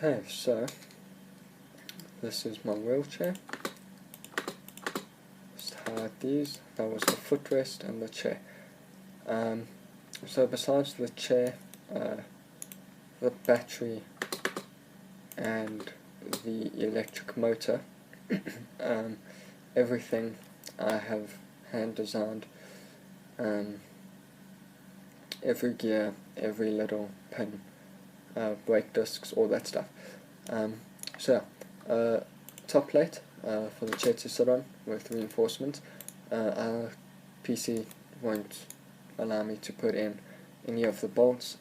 Okay, so this is my wheelchair. Just hide these. That was the footrest and the chair. So besides the chair, the battery and the electric motor, everything I have hand designed. Every gear, every little pin, brake discs, all that stuff. Top plate for the chair to sit on with reinforcement. Our PC won't allow me to put in any of the bolts,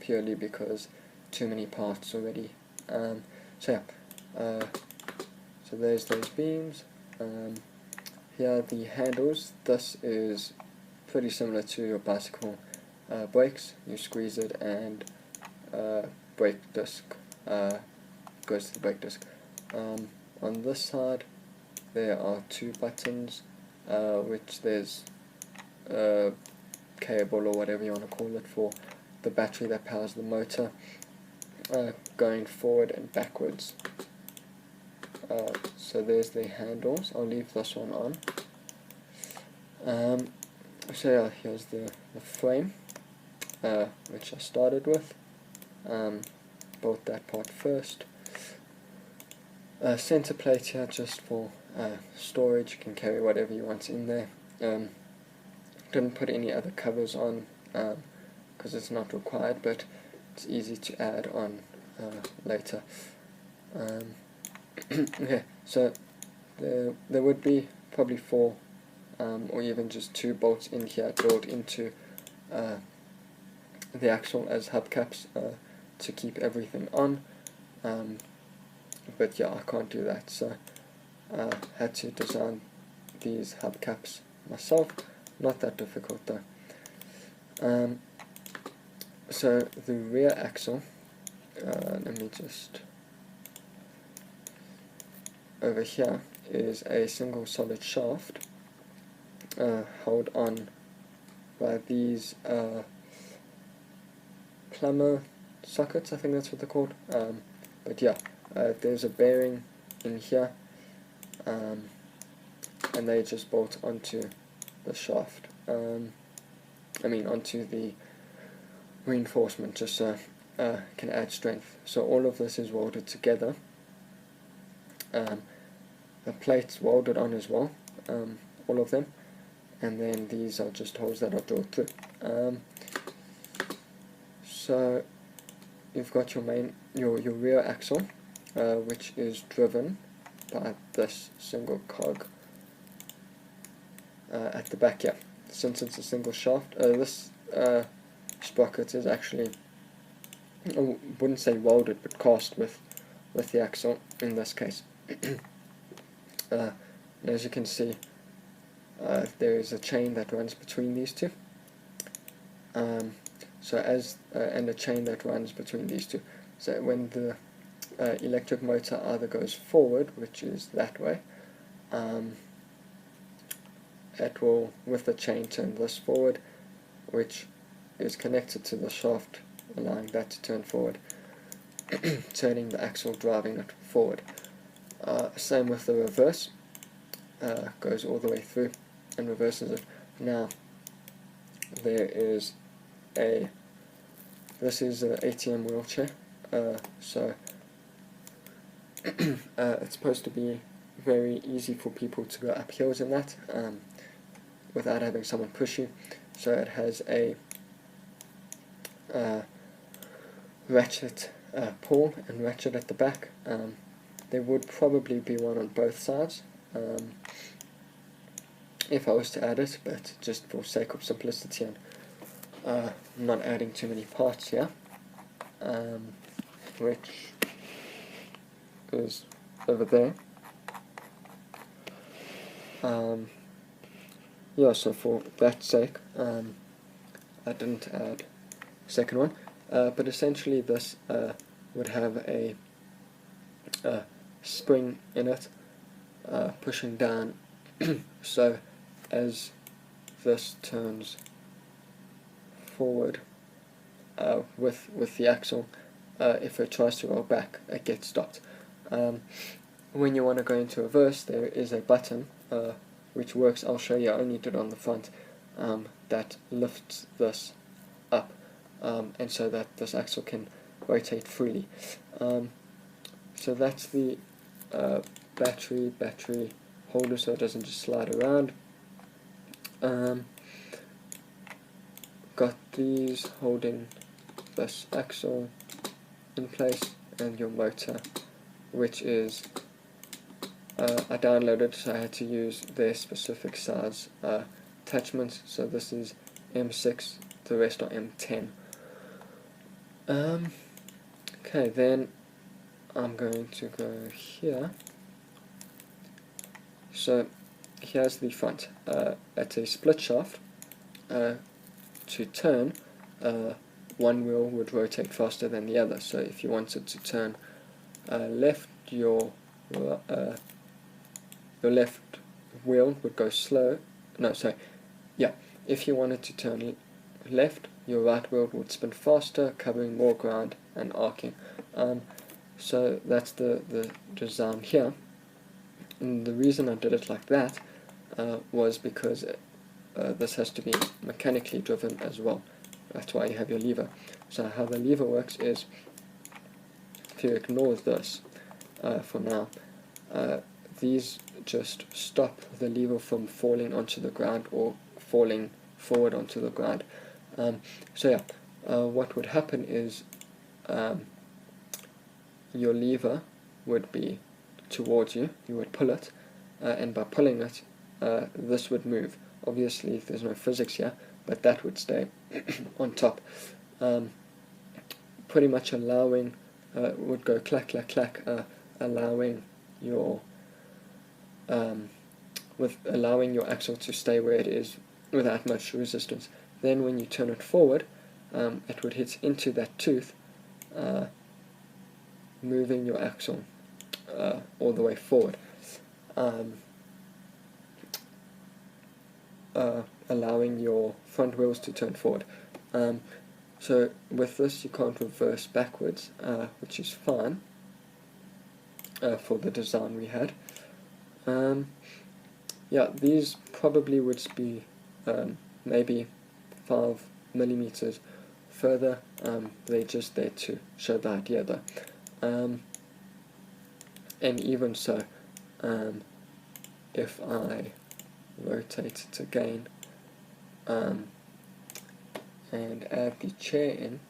purely because too many parts already. So there's those beams. Here are the handles. This is pretty similar to your bicycle brakes. You squeeze it and brake disc goes to the brake disc. On this side there are two buttons, which there's a cable or whatever you want to call it for the battery that powers the motor, going forward and backwards. So there's the handles. I'll leave this one on. So yeah, here's the frame, which I started with. Built that part first. Center plate here just for storage. You can carry whatever you want in there. Didn't put any other covers on because it's not required, but it's easy to add on later. Okay, so there would be probably 4 or even just 2 bolts in here drilled into the axle as hubcaps to keep everything on, but yeah, I can't do that, so I had to design these hubcaps myself. Not that difficult though. So the rear axle, let me just, over here is a single solid shaft held on by these plumber sockets, I think that's what they're called. But yeah, there's a bearing in here, and they just bolt onto the shaft, onto the reinforcement, just so can add strength. So all of this is welded together. The plates welded on as well, all of them, and then these are just holes that are drilled through. So you've got your rear axle, which is driven by this single cog at the back here. Since it's a single shaft, this sprocket is actually, I wouldn't say welded, but cast with the axle in this case. And as you can see, there is a chain that runs between these two. And a chain that runs between these two. So when the electric motor either goes forward, which is that way, it will, with the chain, turn this forward, which is connected to the shaft, allowing that to turn forward, turning the axle, driving it forward. Same with the reverse, goes all the way through and reverses it. Now there is this is an ATM wheelchair, so it's supposed to be very easy for people to go up hills in that, without having someone push you. So it has a ratchet pull and ratchet at the back. There would probably be one on both sides if I was to add it, but just for sake of simplicity and not adding too many parts here, which is over there. Yeah, so for that sake, I didn't add a second one, but essentially this would have a spring in it, pushing down, so as this turns forward with the axle, if it tries to roll back, it gets stopped. When you want to go into reverse, there is a button which works. I'll show you. I only did it on the front. That lifts this up, and so that this axle can rotate freely. So that's the battery holder, so it doesn't just slide around. Got these holding this axle in place, and your motor, which is I downloaded, so I had to use their specific size attachments. So this is M6, the rest are M10. Okay, then I'm going to go here. So here's the front. It's a split shaft. To turn, one wheel would rotate faster than the other. So if you wanted to turn left, your left wheel would go slow. No, sorry. Yeah, if you wanted to turn left, your right wheel would spin faster, covering more ground and arcing. So that's the design here. And the reason I did it like that was because this has to be mechanically driven as well. That's why you have your lever. So how the lever works is, if you ignore this for now, these just stop the lever from falling onto the ground or falling forward onto the ground. So yeah, what would happen is your lever would be towards you, you would pull it, and by pulling it, this would move. Obviously there's no physics here, but that would stay on top, pretty much allowing, would go clack clack clack, allowing your allowing your axle to stay where it is without much resistance. Then when you turn it forward, it would hit into that tooth, moving your axle all the way forward, allowing your front wheels to turn forward. So with this you can't reverse backwards, which is fine for the design we had. Yeah, these probably would be maybe 5 millimeters further. They're just there to show the idea though. And even so, if I rotate it again and add the chair in,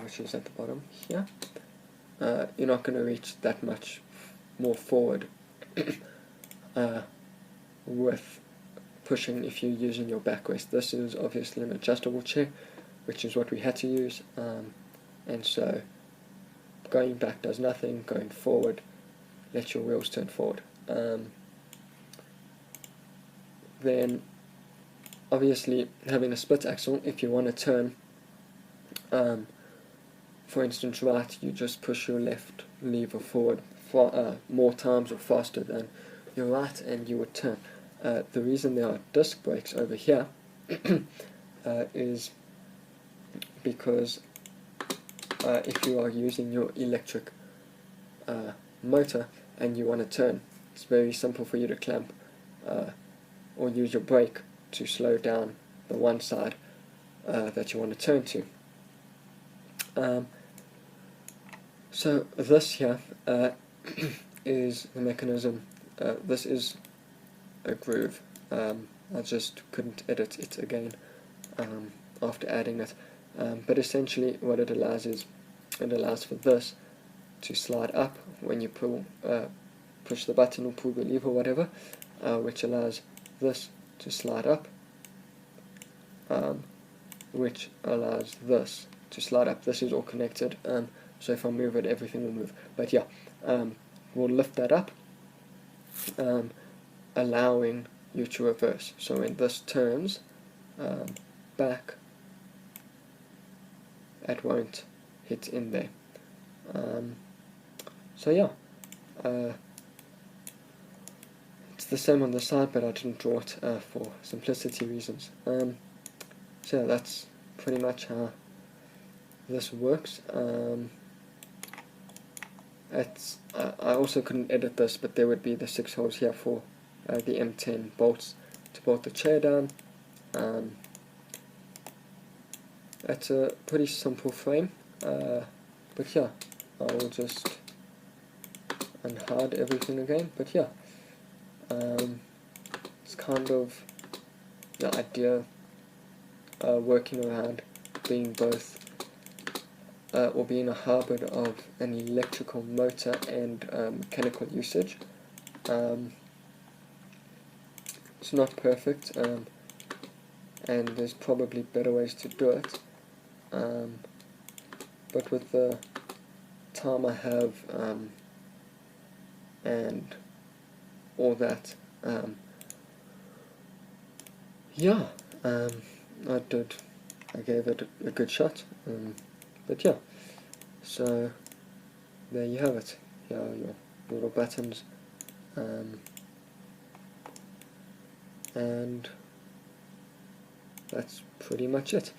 which is at the bottom here, you're not going to reach that much more forward with pushing if you're using your backrest. This is obviously an adjustable chair, which is what we had to use, and so going back does nothing, going forward let your wheels turn forward. Then obviously having a split axle, if you want to turn, for instance right, you just push your left lever forward more times or faster than your right, and you would turn. The reason there are disc brakes over here is because if you are using your electric motor and you want to turn, it's very simple for you to clamp or use your brake to slow down the one side that you want to turn to. So this here is the mechanism. This is a groove. I just couldn't edit it again after adding it. But essentially what it allows is, it allows for this to slide up when you push the button or pull the lever or whatever, which allows this to slide up, which allows this to slide up. This is all connected, so if I move it, everything will move. But yeah, we'll lift that up, allowing you to reverse. So when this turns back, it won't hit in there. So yeah, it's the same on the side, but I didn't draw it for simplicity reasons. So yeah, that's pretty much how this works. I also couldn't edit this, but there would be the 6 holes here for the M10 bolts to bolt the chair down. It's a pretty simple frame, but yeah, I will just unhard everything again. But yeah, it's kind of the idea, working around being both or being a hybrid of an electrical motor and mechanical usage. It's not perfect, and there's probably better ways to do it, but with the time I have and all that, yeah, I gave it a good shot, but yeah, so there you have it. Here are your little buttons, and that's pretty much it.